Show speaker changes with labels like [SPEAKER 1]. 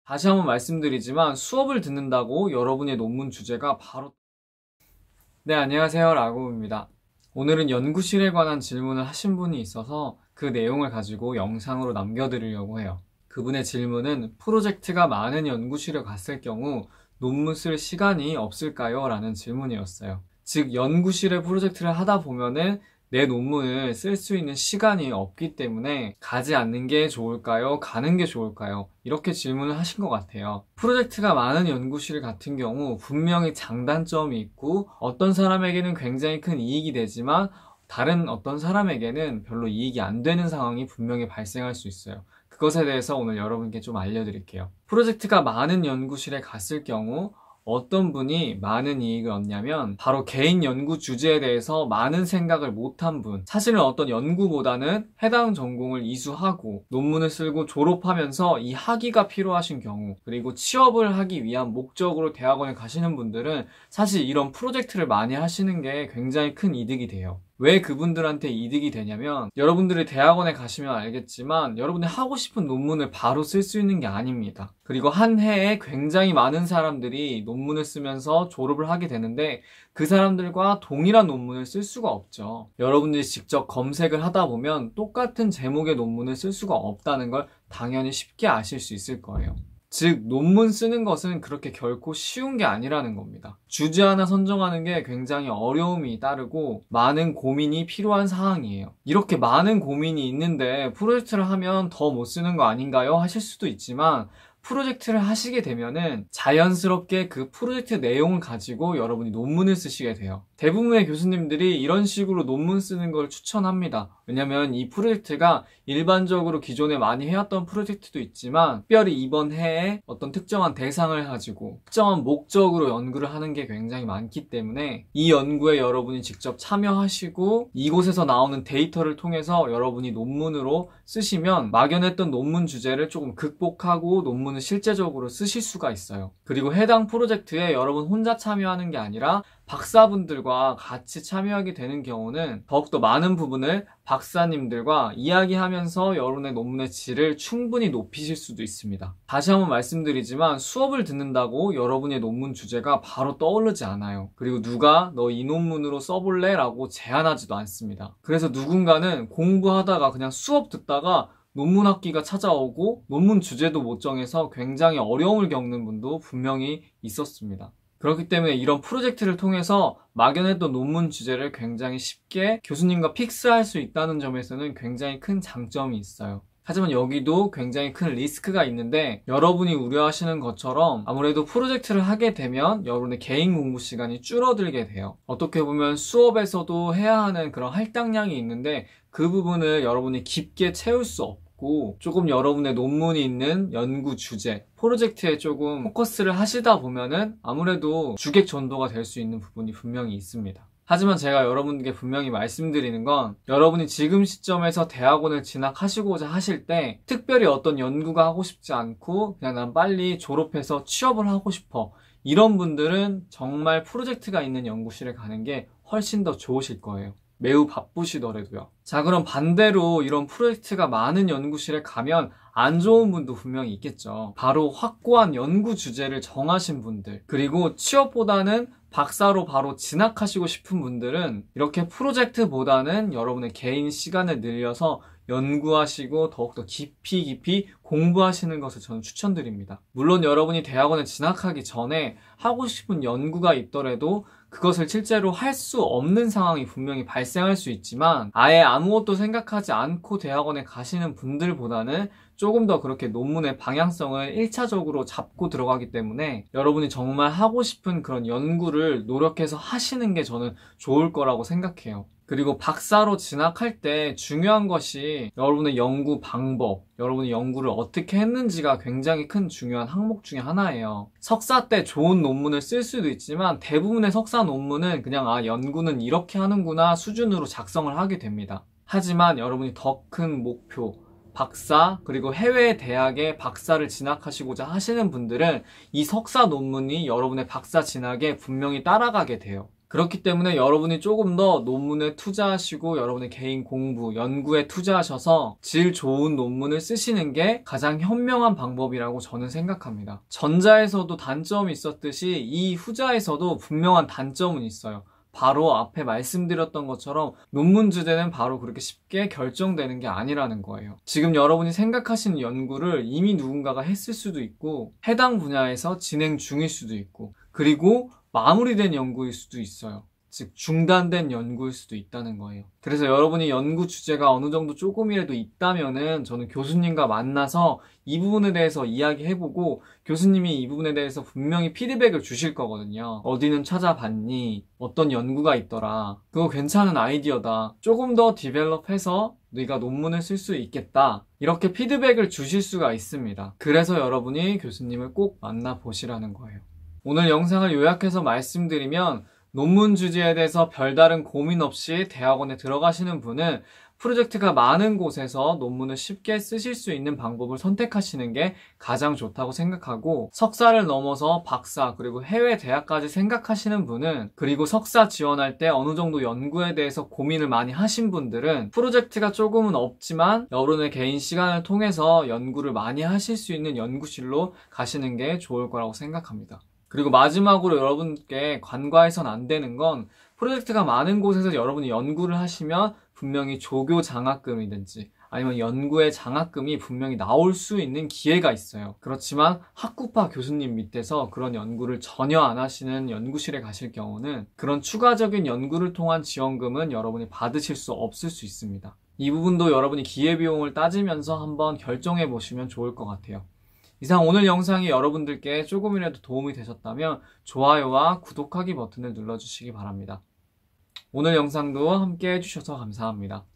[SPEAKER 1] 다시 한번 말씀드리지만 수업을 듣는다고 여러분의 논문 주제가 바로 네, 안녕하세요. 라고입니다. 오늘은 연구실에 관한 질문을 하신 분이 있어서 그 내용을 가지고 영상으로 남겨드리려고 해요. 그분의 질문은 프로젝트가 많은 연구실에 갔을 경우 논문 쓸 시간이 없을까요? 라는 질문이었어요. 즉, 연구실에 프로젝트를 하다 보면은 내 논문을 쓸 수 있는 시간이 없기 때문에 가지 않는 게 좋을까요? 가는 게 좋을까요? 이렇게 질문을 하신 것 같아요. 프로젝트가 많은 연구실 같은 경우 분명히 장단점이 있고 어떤 사람에게는 굉장히 큰 이익이 되지만 다른 어떤 사람에게는 별로 이익이 안 되는 상황이 분명히 발생할 수 있어요. 그것에 대해서 오늘 여러분께 좀 알려드릴게요. 프로젝트가 많은 연구실에 갔을 경우 어떤 분이 많은 이익을 얻냐면 바로 개인 연구 주제에 대해서 많은 생각을 못한 분, 사실은 어떤 연구보다는 해당 전공을 이수하고 논문을 쓰고 졸업하면서 이 학위가 필요하신 경우, 그리고 취업을 하기 위한 목적으로 대학원에 가시는 분들은 사실 이런 프로젝트를 많이 하시는 게 굉장히 큰 이득이 돼요. 왜 그분들한테 이득이 되냐면 여러분들이 대학원에 가시면 알겠지만 여러분이 하고 싶은 논문을 바로 쓸 수 있는 게 아닙니다. 그리고 한 해에 굉장히 많은 사람들이 논문을 쓰면서 졸업을 하게 되는데 그 사람들과 동일한 논문을 쓸 수가 없죠. 여러분들이 직접 검색을 하다 보면 똑같은 제목의 논문을 쓸 수가 없다는 걸 당연히 쉽게 아실 수 있을 거예요. 즉, 논문 쓰는 것은 그렇게 결코 쉬운 게 아니라는 겁니다. 주제 하나 선정하는 게 굉장히 어려움이 따르고 많은 고민이 필요한 사항이에요. 이렇게 많은 고민이 있는데 프로젝트를 하면 더 못 쓰는 거 아닌가요? 하실 수도 있지만 프로젝트를 하시게 되면은 자연스럽게 그 프로젝트 내용을 가지고 여러분이 논문을 쓰시게 돼요. 대부분의 교수님들이 이런 식으로 논문 쓰는 걸 추천합니다. 왜냐면 이 프로젝트가 일반적으로 기존에 많이 해왔던 프로젝트도 있지만 특별히 이번 해에 어떤 특정한 대상을 가지고 특정한 목적으로 연구를 하는 게 굉장히 많기 때문에 이 연구에 여러분이 직접 참여하시고 이곳에서 나오는 데이터를 통해서 여러분이 논문으로 쓰시면 막연했던 논문 주제를 조금 극복하고 논문을 실제적으로 쓰실 수가 있어요. 그리고 해당 프로젝트에 여러분 혼자 참여하는 게 아니라 박사분들과 같이 참여하게 되는 경우는 더욱더 많은 부분을 박사님들과 이야기하면서 여러분의 논문의 질을 충분히 높이실 수도 있습니다. 다시 한번 말씀드리지만 수업을 듣는다고 여러분의 논문 주제가 바로 떠오르지 않아요. 그리고 누가 너 이 논문으로 써볼래? 라고 제안하지도 않습니다. 그래서 누군가는 공부하다가 그냥 수업 듣다가 논문 학기가 찾아오고 논문 주제도 못 정해서 굉장히 어려움을 겪는 분도 분명히 있었습니다. 그렇기 때문에 이런 프로젝트를 통해서 막연했던 논문 주제를 굉장히 쉽게 교수님과 픽스할 수 있다는 점에서는 굉장히 큰 장점이 있어요. 하지만 여기도 굉장히 큰 리스크가 있는데 여러분이 우려하시는 것처럼 아무래도 프로젝트를 하게 되면 여러분의 개인 공부 시간이 줄어들게 돼요. 어떻게 보면 수업에서도 해야 하는 그런 할당량이 있는데 그 부분을 여러분이 깊게 채울 수 없고 조금 여러분의 논문이 있는 연구 주제, 프로젝트에 조금 포커스를 하시다 보면은 아무래도 주객 전도가 될 수 있는 부분이 분명히 있습니다. 하지만 제가 여러분께 분명히 말씀드리는 건 여러분이 지금 시점에서 대학원을 진학하시고자 하실 때 특별히 어떤 연구가 하고 싶지 않고 그냥 난 빨리 졸업해서 취업을 하고 싶어, 이런 분들은 정말 프로젝트가 있는 연구실에 가는 게 훨씬 더 좋으실 거예요. 매우 바쁘시더라도요. 자, 그럼 반대로 이런 프로젝트가 많은 연구실에 가면 안 좋은 분도 분명히 있겠죠. 바로 확고한 연구 주제를 정하신 분들, 그리고 취업보다는 박사로 바로 진학하시고 싶은 분들은 이렇게 프로젝트보다는 여러분의 개인 시간을 늘려서 연구하시고 더욱더 깊이 공부하시는 것을 저는 추천드립니다. 물론 여러분이 대학원에 진학하기 전에 하고 싶은 연구가 있더라도 그것을 실제로 할 수 없는 상황이 분명히 발생할 수 있지만 아예 아무것도 생각하지 않고 대학원에 가시는 분들보다는 조금 더 그렇게 논문의 방향성을 1차적으로 잡고 들어가기 때문에 여러분이 정말 하고 싶은 그런 연구를 노력해서 하시는 게 저는 좋을 거라고 생각해요. 그리고 박사로 진학할 때 중요한 것이 여러분의 연구 방법, 여러분이 연구를 어떻게 했는지가 굉장히 큰 중요한 항목 중에 하나예요. 석사 때 좋은 논문을 쓸 수도 있지만 대부분의 석사 논문은 그냥 연구는 이렇게 하는구나 수준으로 작성을 하게 됩니다. 하지만 여러분이 더 큰 목표, 박사, 그리고 해외 대학에 박사를 진학하시고자 하시는 분들은 이 석사 논문이 여러분의 박사 진학에 분명히 따라가게 돼요. 그렇기 때문에 여러분이 조금 더 논문에 투자하시고 여러분의 개인 공부, 연구에 투자하셔서 질 좋은 논문을 쓰시는 게 가장 현명한 방법이라고 저는 생각합니다. 전자에서도 단점이 있었듯이 이 후자에서도 분명한 단점은 있어요. 바로 앞에 말씀드렸던 것처럼 논문 주제는 바로 그렇게 쉽게 결정되는 게 아니라는 거예요. 지금 여러분이 생각하시는 연구를 이미 누군가가 했을 수도 있고 해당 분야에서 진행 중일 수도 있고 그리고 마무리된 연구일 수도 있어요. 즉 중단된 연구일 수도 있다는 거예요. 그래서 여러분이 연구 주제가 어느 정도 조금이라도 있다면은 저는 교수님과 만나서 이 부분에 대해서 이야기해보고 교수님이 이 부분에 대해서 분명히 피드백을 주실 거거든요. 어디는 찾아봤니? 어떤 연구가 있더라. 그거 괜찮은 아이디어다. 조금 더 디벨롭해서 네가 논문을 쓸 수 있겠다. 이렇게 피드백을 주실 수가 있습니다. 그래서 여러분이 교수님을 꼭 만나보시라는 거예요. 오늘 영상을 요약해서 말씀드리면 논문 주제에 대해서 별다른 고민 없이 대학원에 들어가시는 분은 프로젝트가 많은 곳에서 논문을 쉽게 쓰실 수 있는 방법을 선택하시는 게 가장 좋다고 생각하고 석사를 넘어서 박사 그리고 해외 대학까지 생각하시는 분은 그리고 석사 지원할 때 어느 정도 연구에 대해서 고민을 많이 하신 분들은 프로젝트가 조금은 없지만 여러분의 개인 시간을 통해서 연구를 많이 하실 수 있는 연구실로 가시는 게 좋을 거라고 생각합니다. 그리고 마지막으로 여러분께 간과해서는 안 되는 건 프로젝트가 많은 곳에서 여러분이 연구를 하시면 분명히 조교 장학금이든지 아니면 연구의 장학금이 분명히 나올 수 있는 기회가 있어요. 그렇지만 학구파 교수님 밑에서 그런 연구를 전혀 안 하시는 연구실에 가실 경우는 그런 추가적인 연구를 통한 지원금은 여러분이 받으실 수 없을 수 있습니다. 이 부분도 여러분이 기회비용을 따지면서 한번 결정해 보시면 좋을 것 같아요. 이상 오늘 영상이 여러분들께 조금이라도 도움이 되셨다면 좋아요와 구독하기 버튼을 눌러주시기 바랍니다. 오늘 영상도 함께 해주셔서 감사합니다.